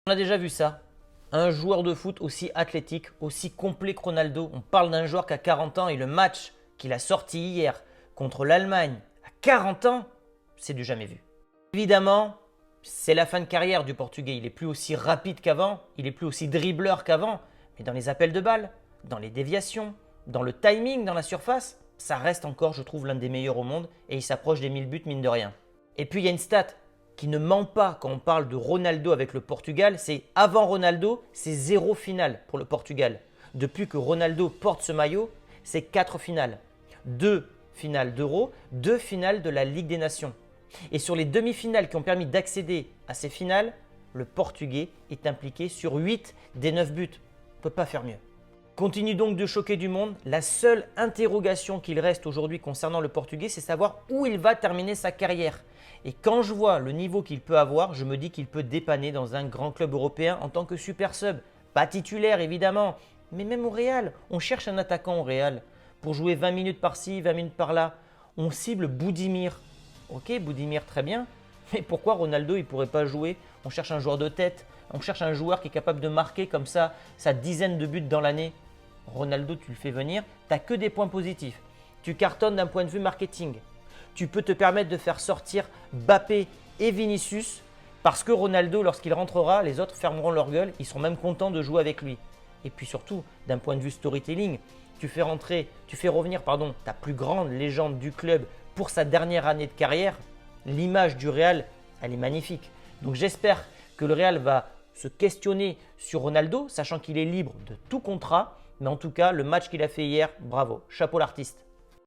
On a déjà vu ça. Un joueur de foot aussi athlétique, aussi complet que Ronaldo. On parle d'un joueur qui a 40 ans et le match qu'il a sorti hier contre l'Allemagne à 40 ans, c'est du jamais vu. Évidemment, c'est la fin de carrière du Portugais. Il n'est plus aussi rapide qu'avant, il n'est plus aussi dribbleur qu'avant. Mais dans les appels de balles, dans les déviations, dans le timing, dans la surface, ça reste encore, je trouve, l'un des meilleurs au monde et il s'approche des 1000 buts, mine de rien. Et puis, il y a une stat qui ne ment pas quand on parle de Ronaldo avec le Portugal, c'est avant Ronaldo, c'est 0 finale pour le Portugal. Depuis que Ronaldo porte ce maillot, c'est 4 finales. 2 finales d'Euro, 2 finales de la Ligue des Nations. Et sur les demi-finales qui ont permis d'accéder à ces finales, le Portugais est impliqué sur 8 des 9 buts. On ne peut pas faire mieux. Continue donc de choquer du monde. La seule interrogation qu'il reste aujourd'hui concernant le Portugais, c'est savoir où il va terminer sa carrière. Et quand je vois le niveau qu'il peut avoir, je me dis qu'il peut dépanner dans un grand club européen en tant que super sub. Pas titulaire évidemment, mais même au Real. On cherche un attaquant au Real pour jouer 20 minutes par-ci, 20 minutes par-là. On cible Boudimir. Ok, Boudimir très bien, mais pourquoi Ronaldo il ne pourrait pas jouer? On cherche un joueur de tête, on cherche un joueur qui est capable de marquer comme ça sa dizaine de buts dans l'année. Ronaldo, tu le fais venir, tu n'as que des points positifs. Tu cartonnes d'un point de vue marketing. Tu peux te permettre de faire sortir Mbappé et Vinicius parce que Ronaldo, lorsqu'il rentrera, les autres fermeront leur gueule, ils seront même contents de jouer avec lui. Et puis surtout, d'un point de vue storytelling, tu fais revenir ta plus grande légende du club pour sa dernière année de carrière. L'image du Real, elle est magnifique. Donc j'espère que le Real va se questionner sur Ronaldo, sachant qu'il est libre de tout contrat. Mais en tout cas, le match qu'il a fait hier, bravo, chapeau l'artiste.